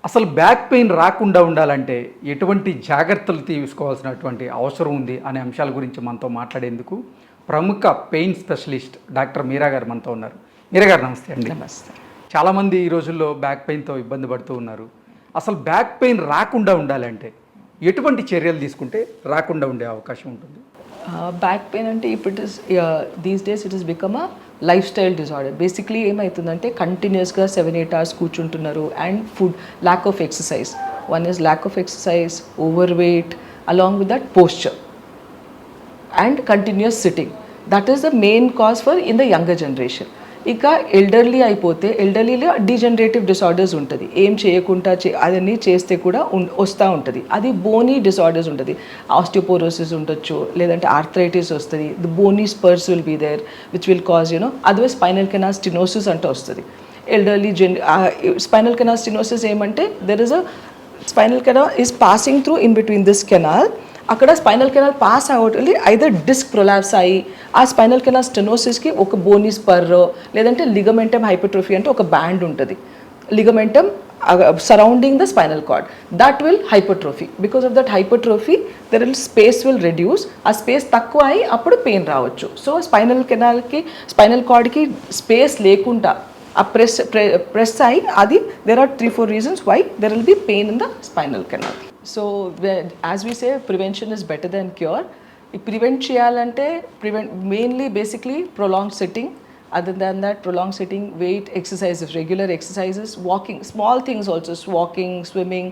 అసలు back pain రాకుండా ఉండాలంటే ఎటువంటి జాగ్రత్తలు తీసుకోవాల్సినటువంటి అవసరం ఉంది అనే అంశాల గురించి మనతో మాట్లాడేందుకు ప్రముఖ పెయిన్ స్పెషలిస్ట్ డాక్టర్ మీరా గారు మనతో ఉన్నారు. మీరా గారు నమస్తే అండి. నమస్తే. చాలామంది ఈ రోజుల్లో బ్యాక్ పెయిన్తో ఇబ్బంది పడుతూ ఉన్నారు. అసలు బ్యాక్ పెయిన్ రాకుండా ఉండాలంటే ఎటువంటి చర్యలు తీసుకుంటే రాకుండా ఉండే అవకాశం ఉంటుంది? బ్యాక్ పెయిన్ అంటే ఇప్పుడు these days it is become a lifestyle disorder. Basically ఏమవుతుందంటే కంటిన్యూస్గా 7-8 hours కూర్చుంటున్నారు and food lack of exercise. One is lack of exercise, overweight, along with that posture and continuous sitting. That is the main cause for in the younger generation. ఇక elderly అయిపోతే ఎల్డర్లీలో degenerative disorders ఉంటుంది. ఏం చేయకుండా అదన్నీ చేస్తే కూడా వస్తూ ఉంటుంది. అది బోనీ డిసార్డర్స్ ఉంటుంది. ఆస్టియోపోరోసిస్ ఉండొచ్చు, లేదంటే ఆర్థరైటిస్ వస్తుంది. The bony spurs will be there which will cause otherwise spinal canal stenosis అంటే వస్తుంది. ఎల్డర్లీ స్పైనల్ కెనాల్ స్టెనోసిస్ ఏమంటే there is a spinal canal is passing through in between this canal. అక్కడ spinal canal pass అవుతుంది, either disc prolapse అయ్యి ఆ spinal canal స్టెనోసిస్కి ఒక Boney spur లేదంటే లిగమెంటమ్ hypertrophy అంటే ఒక బ్యాండ్ ఉంటుంది ligamentum surrounding the spinal cord. That will hypertrophy. Because of that hypertrophy there will space will reduce. ఆ స్పేస్ తక్కువ అయ్యి అప్పుడు పెయిన్ రావచ్చు. సో స్పైనల్ కెనాల్కి స్పైనల్ కార్డ్కి స్పేస్ లేకుండా ఆ ప్రెస్ అయ్యి అది there are 3-4 reasons why there will be pain in the spinal canal. So as we say, prevention is better than cure. Prevent cheyalante mainly basically prolonged sitting. Other than that, prolonged sitting, weight exercises, regular exercises, walking, small things also, walking, swimming,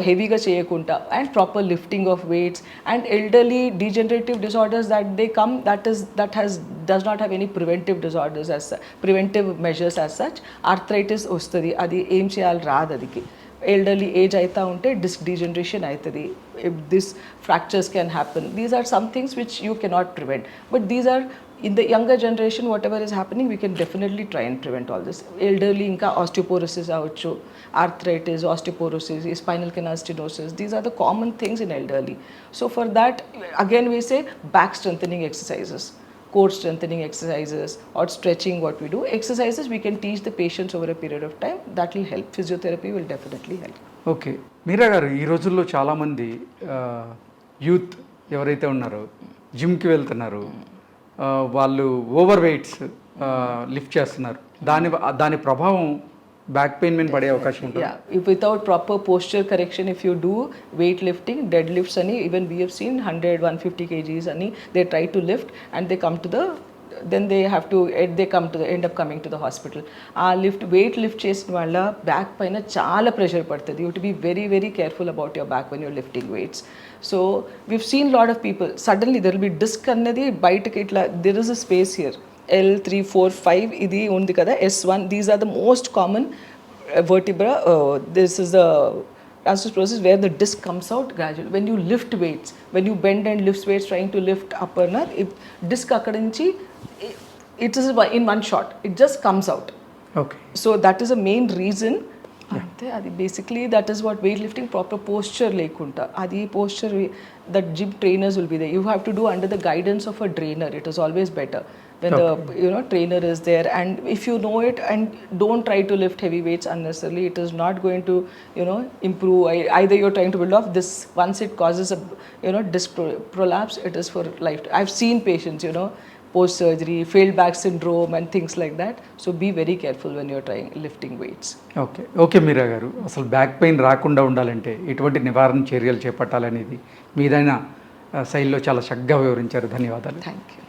heavy ga cheyakunta, and proper lifting of weights. And elderly degenerative disorders that they come, does not have any preventive disorders as preventive measures as such. Arthritis ostadi, adi em cheyal raadu adiki. Elderly age aita unte disc degeneration aitadi. If this fractures can happen, these are some things which you cannot prevent, but these are in the younger generation. Whatever is happening, we can definitely try and prevent all this. Elderly inka osteoporosis avchu, arthritis, osteoporosis, spinal canal stenosis, these are the common things in elderly. So for that, again we say back strengthening exercises, core strengthening exercises, or stretching. What we do, exercises we can teach the patients over a period of time. That will help. Physiotherapy will definitely help. Okay Meera గారు, ఈ రోజుల్లో చాలామంది youth ఎవరైతే ఉన్నారో జిమ్కి వెళ్తున్నారు, వాళ్ళు over weights lift చేస్తున్నారు. దాని ప్రభావం బ్యాక్ పెయిన్ మీద పడే అవకాశం ఉంటుంది. If without proper posture correction, if you do weight lifting, deadlifts ani, even we have seen 100-150 kgs ani, they try to lift and they come to the end up coming to the hospital. Weight lift చేసిన వాళ్ళ back పైన చాలా pressure పడుతుంది. You to be very very careful about your back when you're lifting weights. So we've seen lot of people suddenly there will be disc అన్నది బయటకి ఇట్లా, there is a space here L3, 4, 5 ఇది ఉంది కదా, S1. These are the most common vertebra. This is the osteoporosis where the disc comes out gradually. When you lift weights, when you bend and lift weights trying to lift upper, if disc akkada nunchi it is in one shot, it just comes out. Okay. So that is a main reason. Ante adi basically that is what weightlifting, proper posture lekunta adi posture that gym trainers will be there. You have to do under the guidance of a trainer. It is always better when the trainer is there, and if you know it, and don't try to lift heavy weights unnecessarily. It is not going to improve. Either you're trying to build off this, once it causes a disc prolapse, it is for life. I've seen patients post surgery, failed back syndrome and things like that. So be very careful when you're trying lifting weights. Okay Meera గారు, అసలు back pain రాకుండా ఉండాలంటే ఎటువంటి నివారణ చర్యలు చేపట్టాలనేది మీదైన శైలిలో చాలా చక్కగా వివరించారు. ధన్యవాదాలు. Thank you.